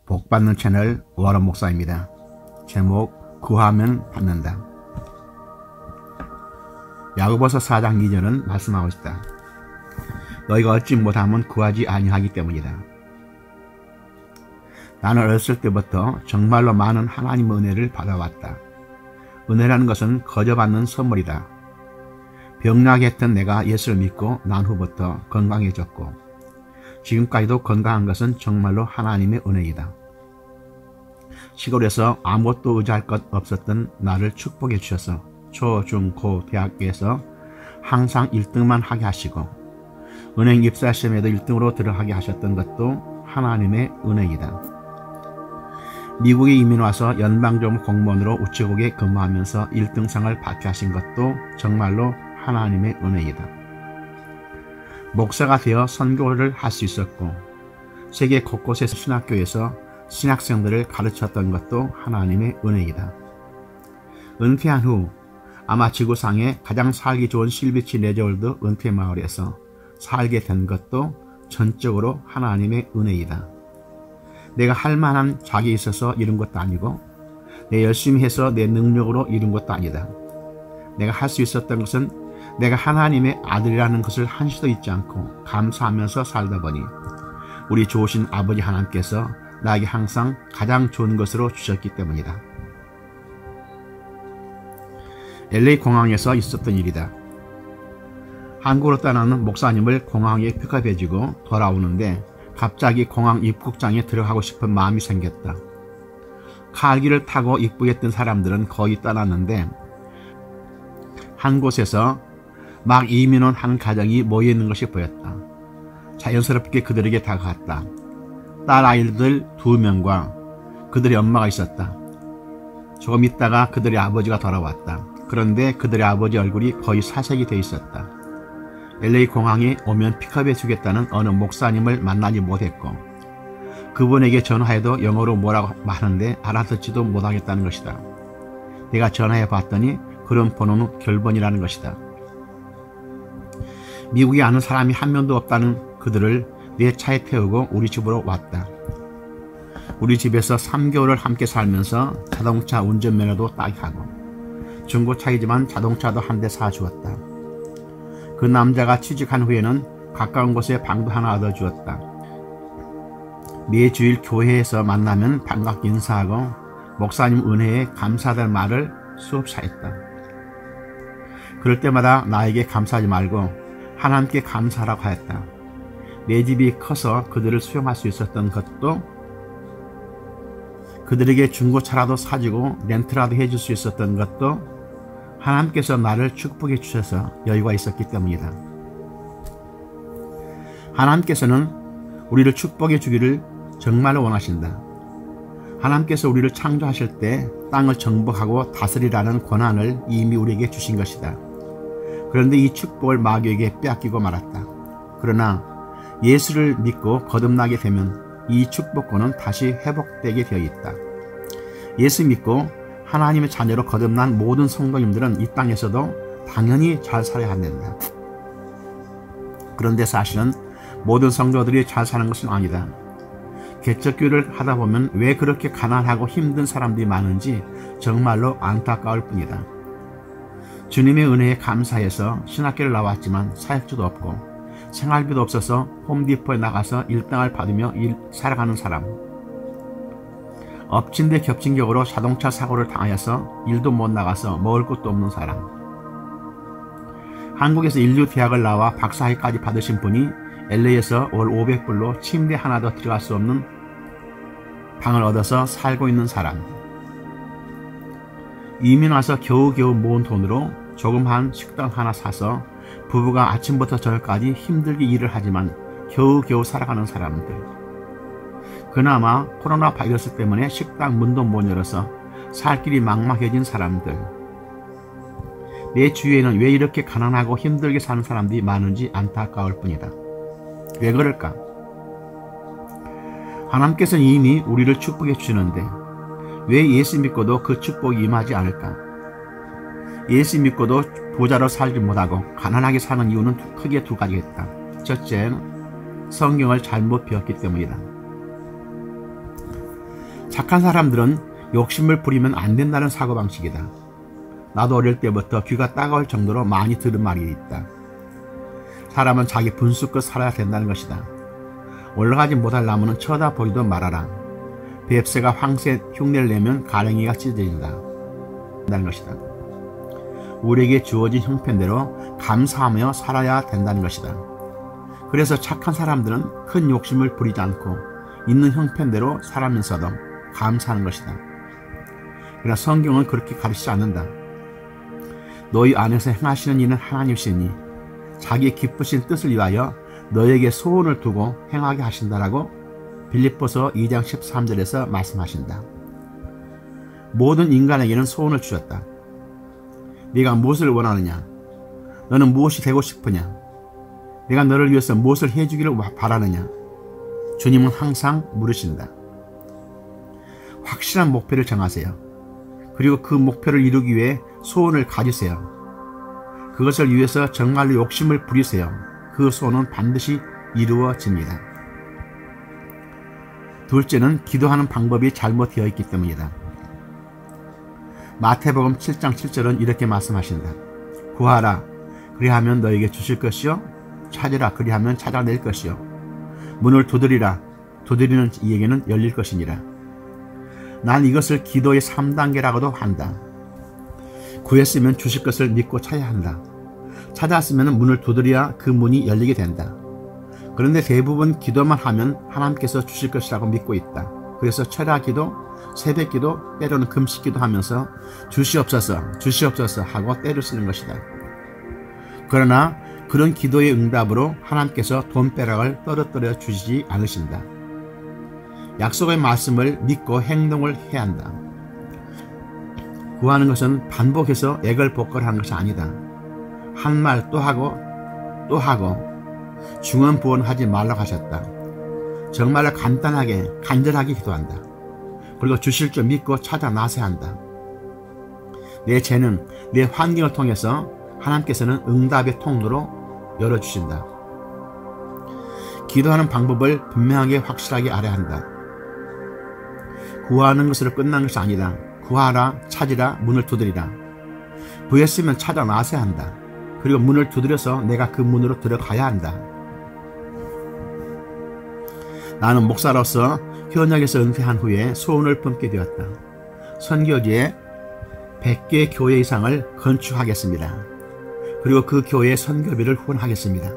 복받는 채널 워런 목사입니다. 제목 구하면 받는다. 야고보서 4장 2절은 말씀하고 있다. 너희가 얻지 못하면 구하지 아니하기 때문이다. 나는 어렸을 때부터 정말로 많은 하나님의 은혜를 받아왔다. 은혜라는 것은 거저받는 선물이다. 병나게했던 내가 예수를 믿고 난 후부터 건강해졌고 지금까지도 건강한 것은 정말로 하나님의 은혜이다. 시골에서 아무것도 의지할 것 없었던 나를 축복해 주셔서 초, 중, 고, 대학교에서 항상 1등만 하게 하시고 은행 입사 시험에도 1등으로 들어가게 하셨던 것도 하나님의 은혜이다. 미국에 이민 와서 연방정부 공무원으로 우체국에 근무하면서 1등상을 받게 하신 것도 정말로 하나님의 은혜이다. 목사가 되어 선교를 할 수 있었고 세계 곳곳의 신학교에서 신학생들을 가르쳤던 것도 하나님의 은혜이다. 은퇴한 후 아마 지구상에 가장 살기 좋은 실비치 레저월드 은퇴마을에서 살게 된 것도 전적으로 하나님의 은혜이다. 내가 할 만한 자격이 있어서 이룬 것도 아니고 내 열심히 해서 내 능력으로 이룬 것도 아니다. 내가 할 수 있었던 것은 내가 하나님의 아들이라는 것을 한시도 잊지 않고 감사하면서 살다 보니 우리 좋으신 아버지 하나님께서 나에게 항상 가장 좋은 것으로 주셨기 때문이다. LA 공항에서 있었던 일이다. 한국으로 떠나는 목사님을 공항에 픽업해주고 돌아오는데 갑자기 공항 입국장에 들어가고 싶은 마음이 생겼다. 칼길을 타고 입국했던 사람들은 거의 떠났는데 한 곳에서 막 이민 온 한 가정이 모여있는 것이 보였다. 자연스럽게 그들에게 다가갔다. 딸아이들 2명과 그들의 엄마가 있었다. 조금 있다가 그들의 아버지가 돌아왔다. 그런데 그들의 아버지 얼굴이 거의 사색이 돼 있었다. LA 공항에 오면 픽업해 주겠다는 어느 목사님을 만나지 못했고 그분에게 전화해도 영어로 뭐라고 하는데 알아듣지도 못하겠다는 것이다. 내가 전화해 봤더니 그런 번호는 결번이라는 것이다. 미국에 아는 사람이 한 명도 없다는 그들을 내 차에 태우고 우리 집으로 왔다. 우리 집에서 3개월을 함께 살면서 자동차 운전면허도 따게 하고 중고차이지만 자동차도 한 대 사주었다. 그 남자가 취직한 후에는 가까운 곳에 방도 하나 얻어주었다. 매주일 교회에서 만나면 반갑게 인사하고 목사님 은혜에 감사하다는 말을 수없이 했다. 그럴 때마다 나에게 감사하지 말고 하나님께 감사하라고 하였다. 내 집이 커서 그들을 수용할 수 있었던 것도 그들에게 중고차라도 사주고 렌트라도 해줄 수 있었던 것도 하나님께서 나를 축복해 주셔서 여유가 있었기 때문이다. 하나님께서는 우리를 축복해 주기를 정말로 원하신다. 하나님께서 우리를 창조하실 때 땅을 정복하고 다스리라는 권한을 이미 우리에게 주신 것이다. 그런데 이 축복을 마귀에게 빼앗기고 말았다. 그러나 예수를 믿고 거듭나게 되면 이 축복권은 다시 회복되게 되어 있다. 예수 믿고 하나님의 자녀로 거듭난 모든 성도님들은 이 땅에서도 당연히 잘 살아야 한다. 그런데 사실은 모든 성도들이 잘 사는 것은 아니다. 개척교회를 하다 보면 왜 그렇게 가난하고 힘든 사람들이 많은지 정말로 안타까울 뿐이다. 주님의 은혜에 감사해서 신학교를 나왔지만 사역주도 없고 생활비도 없어서 홈디포에 나가서 일당을 받으며 살아가는 사람, 엎친 데 겹친 격으로 자동차 사고를 당하여서 일도 못 나가서 먹을 것도 없는 사람, 한국에서 인류대학을 나와 박사학위까지 받으신 분이 LA에서 월 500불로 침대 하나도 들어갈 수 없는 방을 얻어서 살고 있는 사람, 이민 와서 겨우겨우 모은 돈으로 조그마한 식당 하나 사서 부부가 아침부터 저녁까지 힘들게 일을 하지만 겨우겨우 살아가는 사람들, 그나마 코로나 바이러스 때문에 식당 문도 못 열어서 살 길이 막막해진 사람들, 내 주위에는 왜 이렇게 가난하고 힘들게 사는 사람들이 많은지 안타까울 뿐이다. 왜 그럴까? 하나님께서는 이미 우리를 축복해 주시는데 왜 예수 믿고도 그 축복이 임하지 않을까? 예수 믿고도 부자로 살지 못하고 가난하게 사는 이유는 크게 2가지가 있다. 첫째는 성경을 잘못 배웠기 때문이다. 착한 사람들은 욕심을 부리면 안 된다는 사고방식이다. 나도 어릴 때부터 귀가 따가울 정도로 많이 들은 말이 있다. 사람은 자기 분수껏 살아야 된다는 것이다. 올라가지 못할 나무는 쳐다보지도 말아라. 뱁새가 황새 흉내를 내면 가랭이가 찢어진다. 된다는 것이다. 우리에게 주어진 형편대로 감사하며 살아야 된다는 것이다. 그래서 착한 사람들은 큰 욕심을 부리지 않고 있는 형편대로 살아면서도 감사하는 것이다. 그러나 성경은 그렇게 가르치지 않는다. 너희 안에서 행하시는 이는 하나님이시니 자기 기쁘신 뜻을 위하여 너에게 소원을 두고 행하게 하신다라고 빌립보서 2장 13절에서 말씀하신다. 모든 인간에게는 소원을 주셨다. 네가 무엇을 원하느냐? 너는 무엇이 되고 싶으냐? 내가 너를 위해서 무엇을 해주기를 바라느냐? 주님은 항상 물으신다. 확실한 목표를 정하세요. 그리고 그 목표를 이루기 위해 소원을 가지세요. 그것을 위해서 정말로 욕심을 부리세요. 그 소원은 반드시 이루어집니다. 둘째는 기도하는 방법이 잘못되어 있기 때문이다. 마태복음 7장 7절은 이렇게 말씀하신다. 구하라 그리하면 너에게 주실 것이요 찾으라 그리하면 찾아낼 것이요 문을 두드리라 두드리는 이에게는 열릴 것이니라. 난 이것을 기도의 3단계라고도 한다. 구했으면 주실 것을 믿고 찾아야 한다. 찾았으면 문을 두드려야 그 문이 열리게 된다. 그런데 대부분 기도만 하면 하나님께서 주실 것이라고 믿고 있다. 그래서 철야기도, 새벽기도, 때로는 금식기도 하면서 주시옵소서, 주시옵소서 하고 때를 쓰는 것이다. 그러나 그런 기도의 응답으로 하나님께서 돈벼락을 떨어뜨려 주시지 않으신다. 약속의 말씀을 믿고 행동을 해야 한다. 구하는 것은 반복해서 애걸복걸하는 것이 아니다. 한 말 또 하고 또 하고 중언부언하지 말라고 하셨다. 정말로 간단하게 간절하게 기도한다. 그리고 주실 줄 믿고 찾아 나서야 한다. 내 재능, 내 환경을 통해서 하나님께서는 응답의 통로로 열어주신다. 기도하는 방법을 분명하게 확실하게 알아야 한다. 구하는 것으로 끝난 것이 아니다. 구하라, 찾으라, 문을 두드리라. 구했으면 찾아 나서야 한다. 그리고 문을 두드려서 내가 그 문으로 들어가야 한다. 나는 목사로서 현역에서 은퇴한 후에 소원을 품게 되었다. 선교지에 100개 교회 이상을 건축하겠습니다. 그리고 그 교회의 선교비를 후원하겠습니다.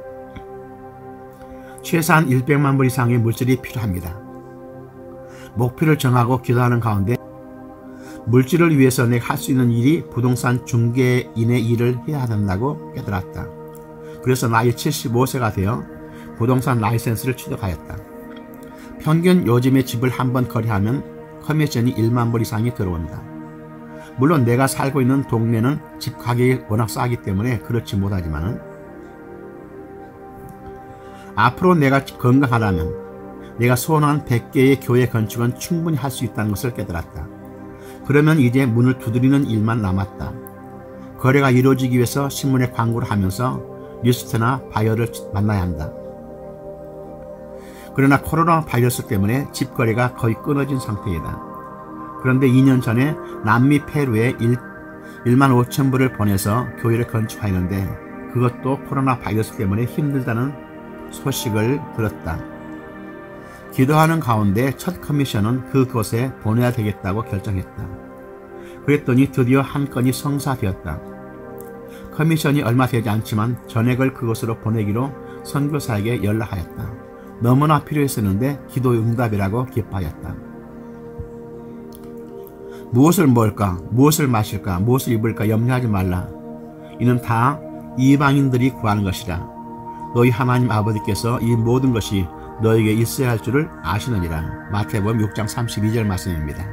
최소한 100만 불 이상의 물질이 필요합니다. 목표를 정하고 기도하는 가운데 물질을 위해서 내가 할 수 있는 일이 부동산 중개인의 일을 해야 된다고 깨달았다. 그래서 나이 75세가 되어 부동산 라이센스를 취득하였다. 평균 요즘의 집을 한번 거래하면 커미션이 1만 불 이상이 들어온다. 물론 내가 살고 있는 동네는 집 가격이 워낙 싸기 때문에 그렇지 못하지만 앞으로 내가 건강하다면 내가 소원한 100개의 교회 건축은 충분히 할 수 있다는 것을 깨달았다. 그러면 이제 문을 두드리는 일만 남았다. 거래가 이루어지기 위해서 신문에 광고를 하면서 리스트나 바이어를 만나야 한다. 그러나 코로나 바이러스 때문에 집 거래가 거의 끊어진 상태이다. 그런데 2년 전에 남미 페루에 1만 5천 불을 보내서 교회를 건축하였는데 그것도 코로나 바이러스 때문에 힘들다는 소식을 들었다. 기도하는 가운데 첫 커미션은 그곳에 보내야 되겠다고 결정했다. 그랬더니 드디어 한 건이 성사되었다. 커미션이 얼마 되지 않지만 전액을 그곳으로 보내기로 선교사에게 연락하였다. 너무나 필요했었는데 기도의 응답이라고 기뻐하였다. 무엇을 먹을까, 무엇을 마실까, 무엇을 입을까 염려하지 말라. 이는 다 이방인들이 구하는 것이라. 너희 하나님 아버지께서 이 모든 것이 너에게 있어야 할 줄을 아시느니라. 마태복음 6장 32절 말씀입니다.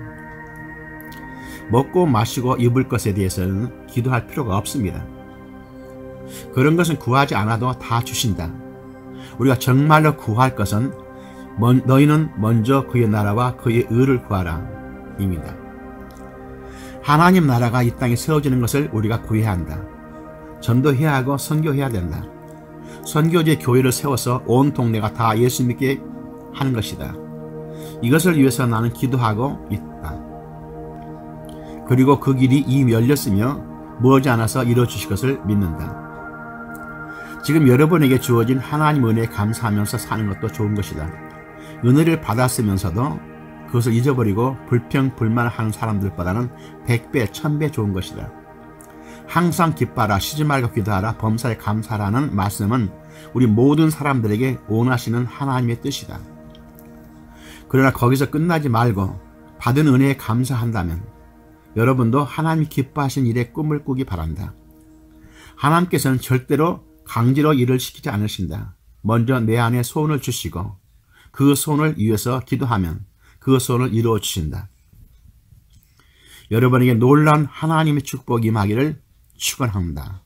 먹고 마시고 입을 것에 대해서는 기도할 필요가 없습니다. 그런 것은 구하지 않아도 다 주신다. 우리가 정말로 구할 것은 너희는 먼저 그의 나라와 그의 의를 구하라 입니다. 하나님 나라가 이 땅에 세워지는 것을 우리가 구해야 한다. 전도해야 하고 선교해야 된다. 선교지 교회를 세워서 온 동네가 다 예수 믿게 하는 것이다. 이것을 위해서 나는 기도하고 있다. 그리고 그 길이 이미 열렸으며 머지않아서 이루어주실 것을 믿는다. 지금 여러분에게 주어진 하나님 은혜에 감사하면서 사는 것도 좋은 것이다. 은혜를 받았으면서도 그것을 잊어버리고 불평불만하는 사람들보다는 100배, 1000배 좋은 것이다. 항상 기뻐하라, 쉬지 말고 기도하라, 범사에 감사하라는 말씀은 우리 모든 사람들에게 원하시는 하나님의 뜻이다. 그러나 거기서 끝나지 말고 받은 은혜에 감사한다면 여러분도 하나님이 기뻐하신 일에 꿈을 꾸기 바란다. 하나님께서는 절대로 강제로 일을 시키지 않으신다. 먼저 내 안에 소원을 주시고 그 소원을 위해서 기도하면 그 소원을 이루어 주신다. 여러분에게 놀라운 하나님의 축복이 임하기를 축원합니다.